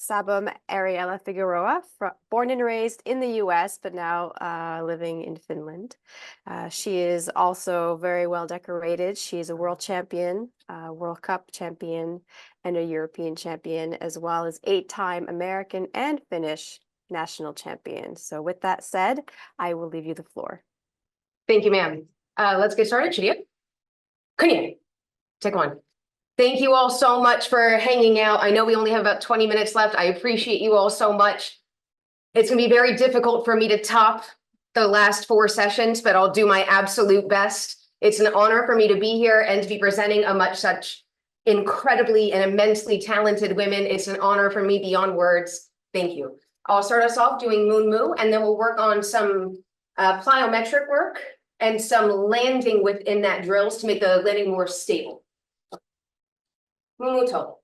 Sabum Ariella Figueroa, born and raised in the US, but now living in Finland. She is also very well decorated. She is a world champion, World Cup champion, and a European champion, as well as 8-time American and Finnish national champion. So with that said, I will leave you the floor. Thank you, ma'am. Let's get started. Kunya, take one. Thank you all so much for hanging out. I know we only have about 20 minutes left. I appreciate you all so much. It's going to be very difficult for me to top the last 4 sessions, but I'll do my absolute best. It's an honor for me to be here and to be presenting such incredibly and immensely talented women. It's an honor for me beyond words. Thank you. I'll start us off doing Moon Moo, and then we'll work on some plyometric work and some landing within that drills to make the landing more stable. Moon Moo toe.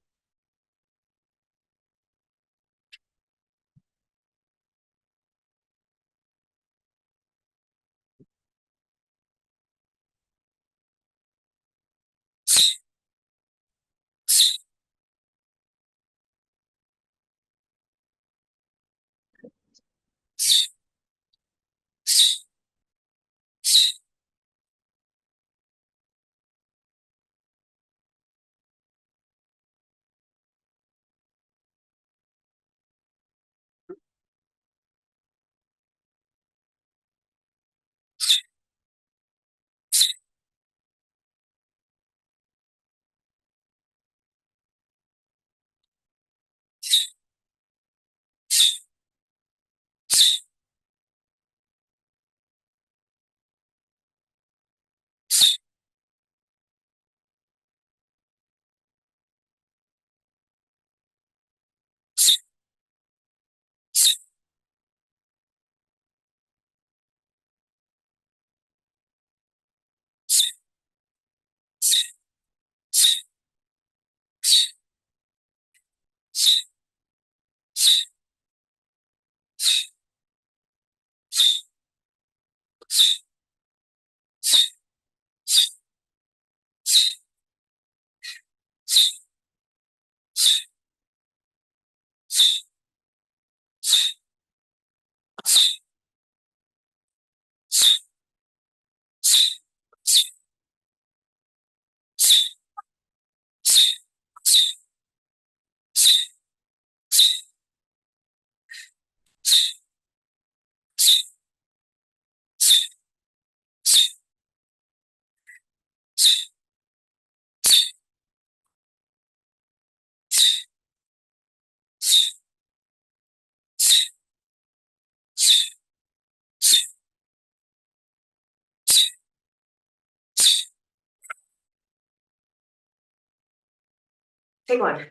Take one.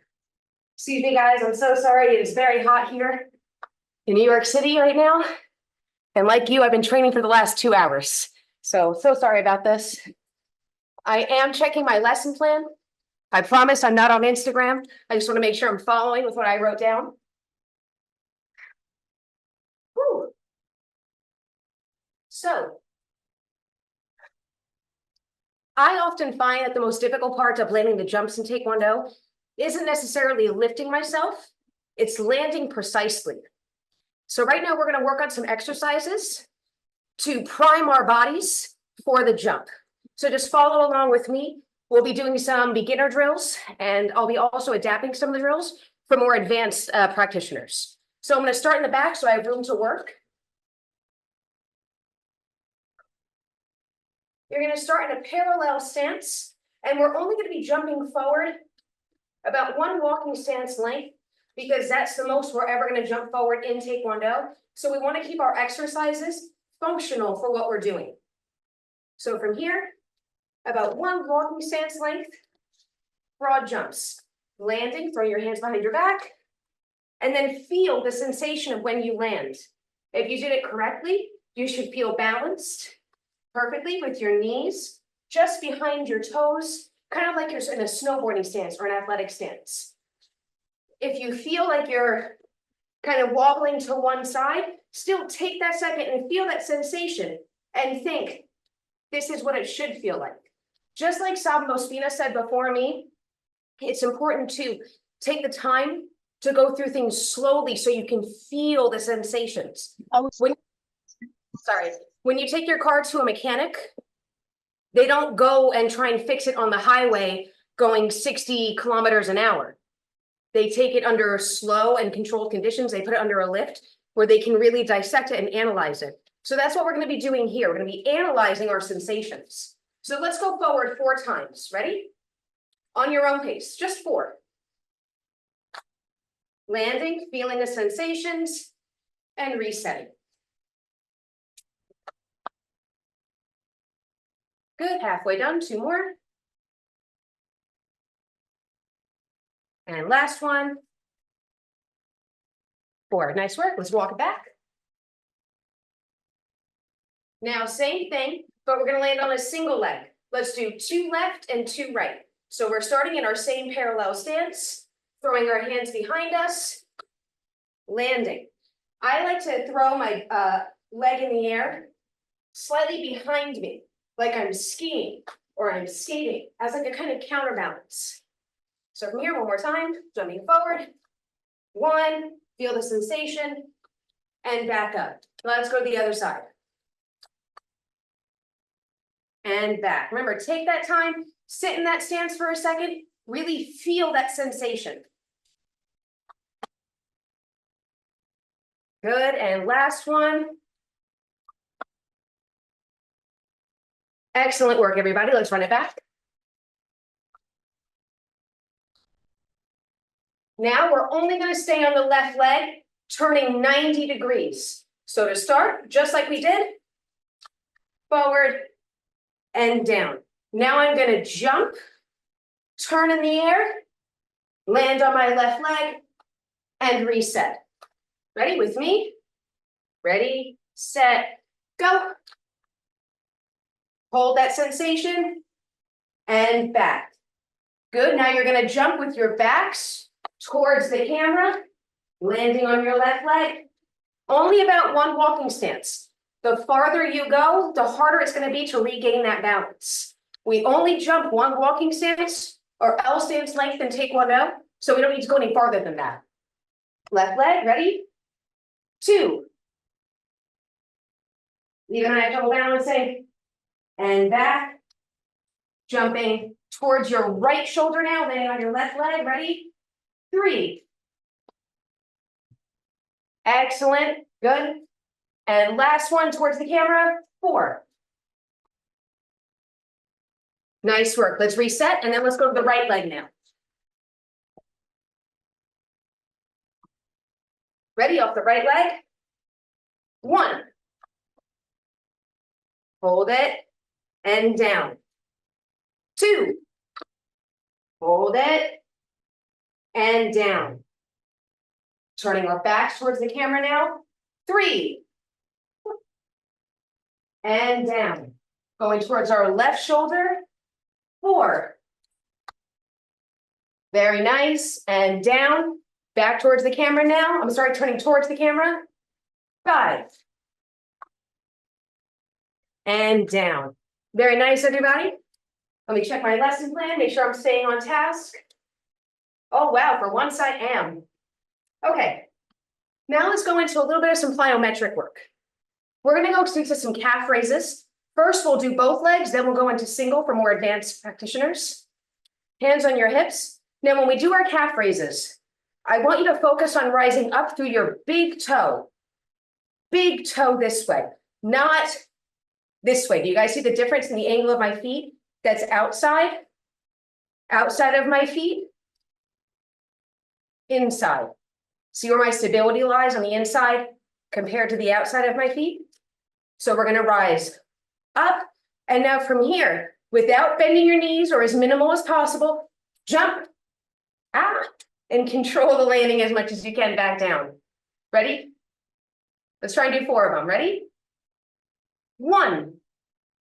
Excuse me, guys. I'm so sorry. It is very hot here in New York City right now. And like you, I've been training for the last 2 hours. So sorry about this. I am checking my lesson plan. I promise I'm not on Instagram. I just want to make sure I'm following with what I wrote down. Whew. So I often find that the most difficult part of landing the jumps in Taekwondo isn't necessarily lifting myself, it's landing precisely. So right now we're going to work on some exercises to prime our bodies for the jump. So just follow along with me. We'll be doing some beginner drills, and I'll be also adapting some of the drills for more advanced practitioners. So I'm going to start in the back so I have room to work. You're going to start in a parallel stance, and we're only going to be jumping forward about 1 walking stance length, because that's the most we're ever going to jump forward in Taekwondo. So we want to keep our exercises functional for what we're doing. So from here, about 1 walking stance length, broad jumps, landing, throw your hands behind your back, and then feel the sensation of when you land. If you did it correctly, you should feel balanced perfectly with your knees just behind your toes, kind of like you're in a snowboarding stance or an athletic stance. If you feel like you're kind of wobbling to one side, still take that second and feel that sensation and think, this is what it should feel like. Just like Sabum Ospina said before me, it's important to take the time to go through things slowly so you can feel the sensations. When you take your car to a mechanic, they don't go and try and fix it on the highway going 60 kilometers an hour. They take it under slow and controlled conditions. They put it under a lift where they can really dissect it and analyze it. So that's what we're going to be doing here. We're going to be analyzing our sensations. So let's go forward 4 times. Ready? On your own pace, just 4. Landing, feeling the sensations, and resetting. Good, halfway done, 2 more. And last one. 4, nice work, let's walk it back. Now, same thing, but we're gonna land on a single leg. Let's do 2 left and 2 right. So we're starting in our same parallel stance, throwing our hands behind us, landing. I like to throw my leg in the air slightly behind me, like I'm skiing or I'm skating, as like a kind of counterbalance. So from here, one more time, jumping forward. 1, feel the sensation, and back up. Let's go to the other side. And back. Remember, take that time, sit in that stance for a second, really feel that sensation. Good, and last one. Excellent work, everybody. Let's run it back. Now we're only going to stay on the left leg, turning 90 degrees. So to start, just like we did, forward and down. Now I'm going to jump, turn in the air, land on my left leg, and reset. Ready with me? Ready, set, go. Hold that sensation and back. Good, now you're going to jump with your backs towards the camera, landing on your left leg. Only about 1 walking stance. The farther you go, the harder it's going to be to regain that balance. We only jump 1 walking stance or L stance length in Taekwondo, so we don't need to go any farther than that. Left leg, ready? 2. Even I have trouble balancing. And back. Jumping towards your right shoulder now, landing on your left leg, ready? 3. Excellent, good. And last one towards the camera, 4. Nice work, let's reset and then let's go to the right leg now. Ready, off the right leg? 1. Hold it and down. 2. Hold it and down. Turning our backs towards the camera now. 3. And down. Going towards our left shoulder. 4. Very nice. And down. Back towards the camera now. I'm sorry, turning towards the camera. 5. And down. Very nice, everybody. Let me check my lesson plan, make sure I'm staying on task. Oh, wow, for once I am. Okay, now let's go into a little bit of some plyometric work. We're gonna go into some calf raises. First, we'll do both legs, then we'll go into single for more advanced practitioners. Hands on your hips. Now, when we do our calf raises, I want you to focus on rising up through your big toe. Big toe this way, not this way. Do you guys see the difference in the angle of my feet? That's outside of my feet, inside. See where my stability lies on the inside compared to the outside of my feet? So we're gonna rise up, and now from here, without bending your knees or as minimal as possible, jump, and control the landing as much as you can back down. Ready? Let's try and do 4 of them, ready? 1,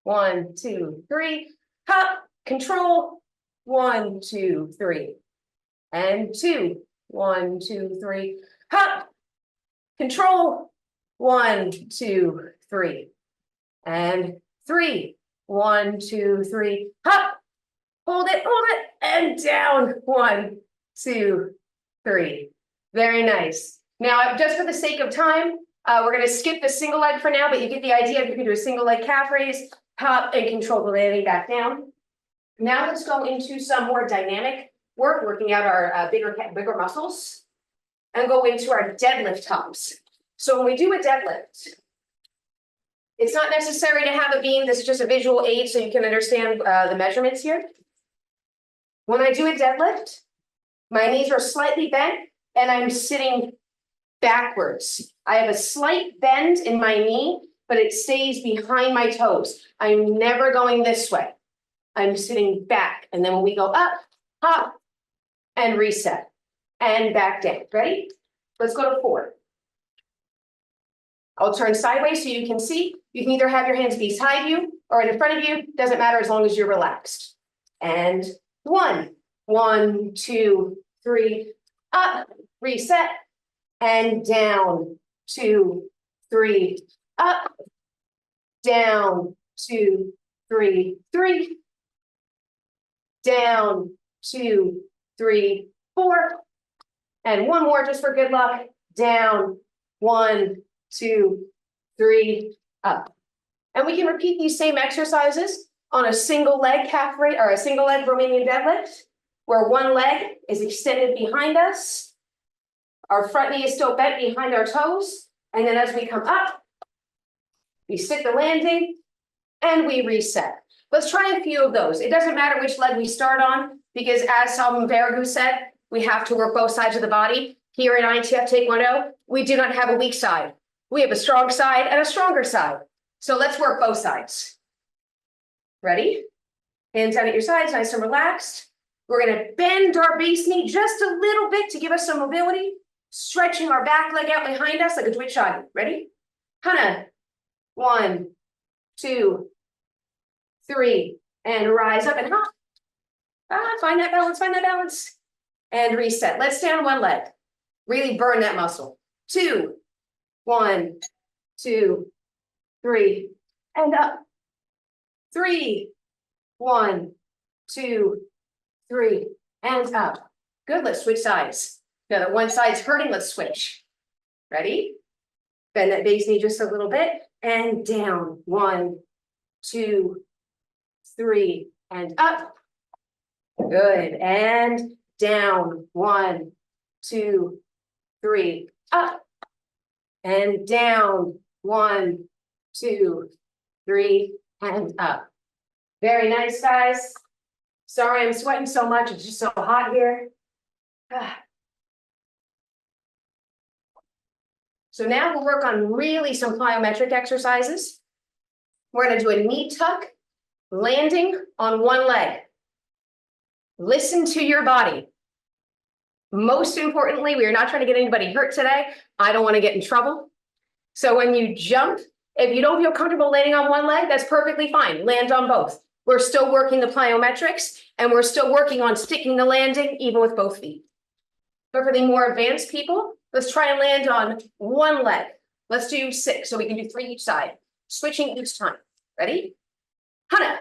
1, 2, 3. Hop, control, 1, 2, 3, and 2, 1, 2, 3, hop, control, 1, 2, 3, and 3, 1, 2, 3, hop, hold it, and down, 1, 2, 3, Very nice. Now, just for the sake of time, we're gonna skip the single leg for now, but you get the idea. You can do a single leg calf raise, pop, and control the landing back down. Now let's go into some more dynamic work, working out our bigger muscles, and go into our deadlift tops. So when we do a deadlift, it's not necessary to have a beam. This is just a visual aid so you can understand the measurements here. When I do a deadlift, my knees are slightly bent and I'm sitting backwards. I have a slight bend in my knee, but it stays behind my toes. I'm never going this way. I'm sitting back. And then when we go up, hop, and reset, and back down. Ready? Let's go to 4. I'll turn sideways so you can see. You can either have your hands beside you or in front of you. Doesn't matter as long as you're relaxed. And 1, 1, 2, 3, up, reset, and down, 2, 3, up, down, 2, 3, 3, down, 2, 3, 4, and one more just for good luck, down, 1, 2, 3, up. And we can repeat these same exercises on a single leg calf raise or a single leg Romanian deadlift, where one leg is extended behind us. Our front knee is still bent behind our toes. And then as we come up, we stick the landing and we reset. Let's try a few of those. It doesn't matter which leg we start on, because as Salman Varagu said, we have to work both sides of the body. Here in ITF Taekwondo, we do not have a weak side. We have a strong side and a stronger side. So let's work both sides. Ready? Hands down at your sides, nice and relaxed. We're gonna bend our base knee just a little bit to give us some mobility, stretching our back leg out behind us like a twitch shot. Ready? Hana. 1, 2, 3, and rise up and hop. Find that balance, find that balance. And reset. Let's stay on one leg. Really burn that muscle. 2, 1, 2, 3, and up. 3, 1, 2, 3, and up. Good, let's switch sides. Now that one side's hurting, let's switch. Ready? Bend that base knee just a little bit, and down. 1, 2, 3, and up. Good, and down. 1, 2, 3, up. And down. 1, 2, 3, and up. Very nice, guys. Sorry, I'm sweating so much. It's just so hot here. So now we'll work on really some plyometric exercises. We're going to do a knee tuck, landing on one leg. Listen to your body. Most importantly, we are not trying to get anybody hurt today. I don't want to get in trouble. So when you jump, if you don't feel comfortable landing on one leg, that's perfectly fine. Land on both. We're still working the plyometrics, and we're still working on sticking the landing even with both feet. But for the more advanced people, let's try and land on one leg. Let's do 6, so we can do 3 each side, switching each time. Ready? Hana.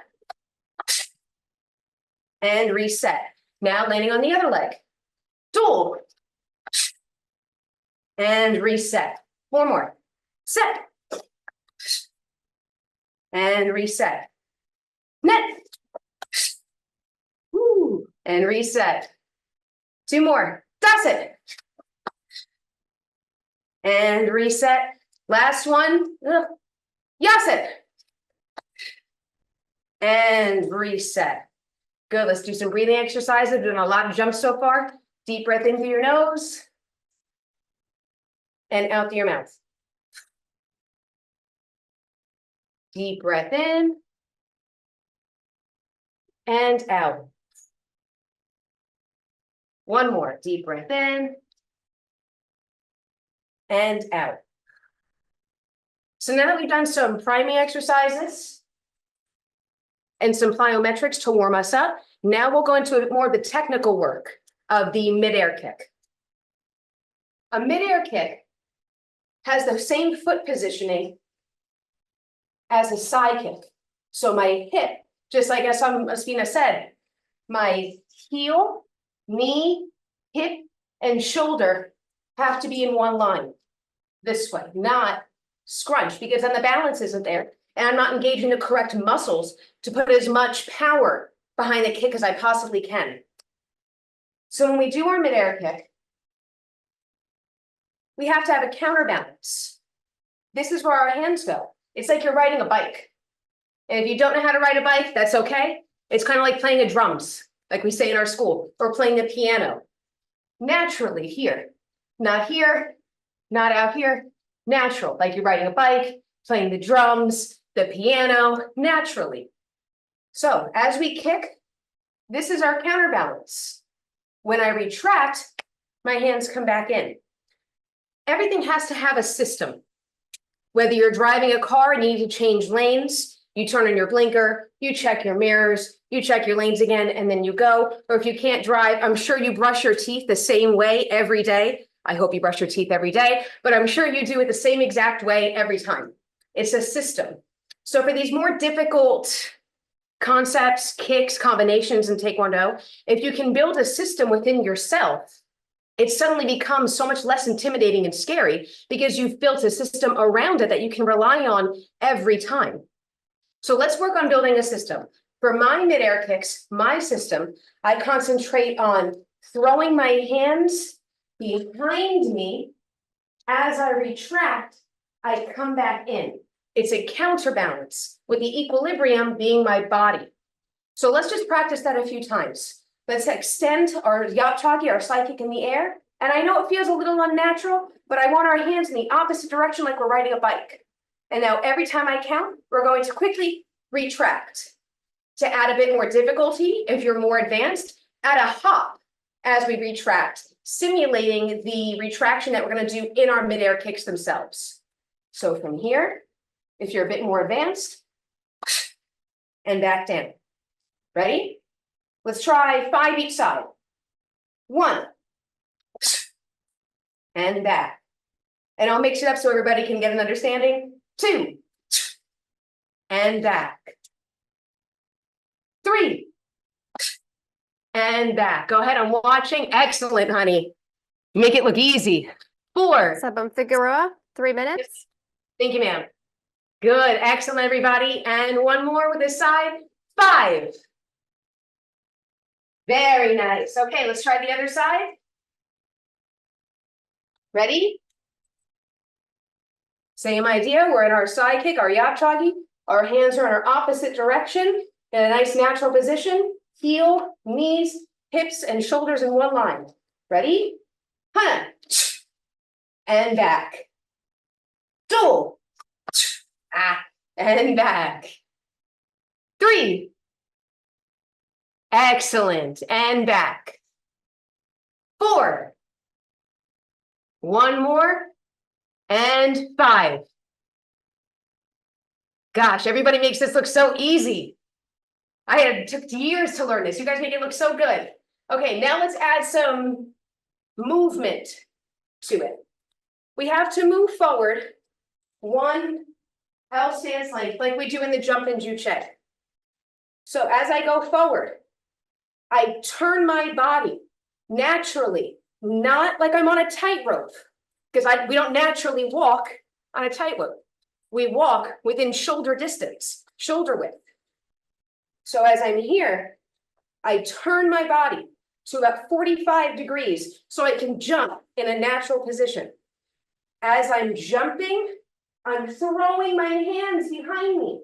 And reset. Now landing on the other leg. Dual. And reset. 4 more. Set. And reset. Net. Woo. And reset. 2 more. That's it. And reset. Last one. Yes it. And reset. Good. Let's do some breathing exercises. We're doing a lot of jumps so far. Deep breath in through your nose. And out through your mouth. Deep breath in. And out. One more. Deep breath in. And out. So now that we've done some priming exercises and some plyometrics to warm us up, now we'll go into more of the technical work of the midair kick. A midair kick has the same foot positioning as a side kick. So my hip, just like as Aspina said, my heel, knee, hip, and shoulder have to be in one line this way, not scrunch, because then the balance isn't there. And I'm not engaging the correct muscles to put as much power behind the kick as I possibly can. So when we do our midair kick, we have to have a counterbalance. This is where our hands go. It's like you're riding a bike. And if you don't know how to ride a bike, that's okay. It's kind of like playing the drums, like we say in our school, or playing the piano. Naturally here, not out here, natural, like you're riding a bike, playing the drums, the piano, naturally. So as we kick, this is our counterbalance. When I retract, my hands come back in. Everything has to have a system. Whether you're driving a car and you need to change lanes, you turn on your blinker, you check your mirrors, you check your lanes again, and then you go. Or if you can't drive, I'm sure you brush your teeth the same way every day. I hope you brush your teeth every day, but I'm sure you do it the same exact way every time. It's a system. So for these more difficult concepts, kicks, combinations in Taekwondo, if you can build a system within yourself, it suddenly becomes so much less intimidating and scary because you've built a system around it that you can rely on every time. So let's work on building a system. For my midair kicks, my system, I concentrate on throwing my hands behind me. As I retract, I come back in. It's a counterbalance with the equilibrium being my body. So let's just practice that a few times. Let's extend our yapchagi, our side kick in the air. And I know it feels a little unnatural, but I want our hands in the opposite direction like we're riding a bike. And now every time I count, we're going to quickly retract. To add a bit more difficulty, if you're more advanced, add a hop as we retract, simulating the retraction that we're going to do in our midair kicks themselves. So from here, if you're a bit more advanced, and back down. Ready? Let's try 5 each side. 1, and back. And I'll mix it up so everybody can get an understanding. 2, and back. 3, and back. Go ahead, I'm watching. Excellent, honey. Make it look easy. 4. Sabam Figueroa, 3 minutes. Thank you, ma'am. Good, excellent, everybody. And one more with this side. 5. Very nice. Okay, let's try the other side. Ready? Same idea. We're in our side kick, our yapchagi. Our hands are in our opposite direction in a nice natural position. Heel, knees, hips, and shoulders in one line. Ready? Hana. And back. Do. And back. 3. Excellent. And back. 4. One more. And 5. Gosh, everybody makes this look so easy. Took years to learn this. You guys make it look so good. Okay, now let's add some movement to it. We have to move forward 1 L stance length like we do in the jump and juche. So as I go forward, I turn my body naturally, not like I'm on a tightrope, because we don't naturally walk on a tightrope. We walk within shoulder distance, shoulder width. So as I'm here, I turn my body to about 45 degrees so I can jump in a natural position. As I'm jumping, I'm throwing my hands behind me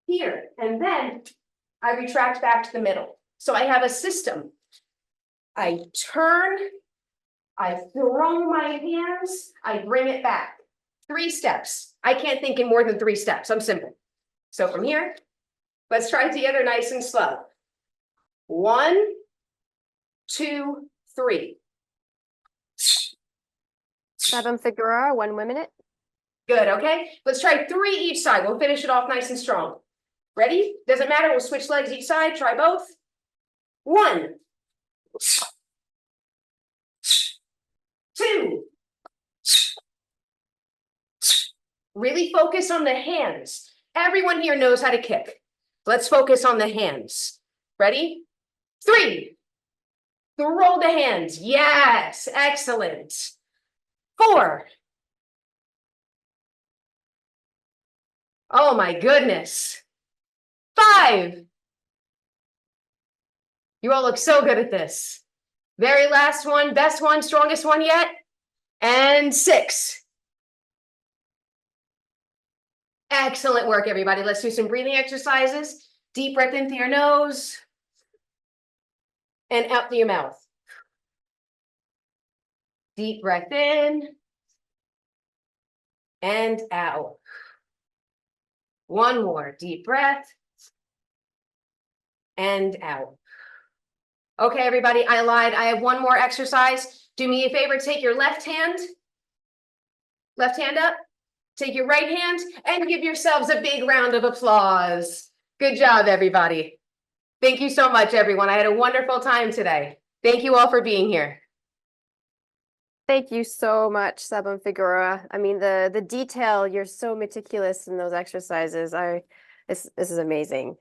here, and then I retract back to the middle. So I have a system. I turn, I throw my hands, I bring it back. 3 steps. I can't think in more than 3 steps. I'm simple. So from here, let's try it together nice and slow. 1, 2, 3. Sabam Figueroa, 1 minute. Good, okay? Let's try 3 each side. We'll finish it off nice and strong. Ready? Doesn't matter. We'll switch legs each side. Try both. 1, 2. Really focus on the hands. Everyone here knows how to kick. Let's focus on the hands. Ready? 3. Throw the hands. Yes, excellent. 4. Oh my goodness. 5. You all look so good at this. Very last one, best one, strongest one yet. And 6. Excellent work, everybody. Let's do some breathing exercises. Deep breath in through your nose and out through your mouth. Deep breath in and out. One more deep breath and out. Okay, everybody, I lied. I have one more exercise. Do me a favor, take your left hand up, take your right hand, and give yourselves a big round of applause. Good job, everybody. Thank you so much, everyone. I had a wonderful time today. Thank you all for being here. Thank you so much, Sabam Figueroa. I mean, the detail, you're so meticulous in those exercises. This is amazing.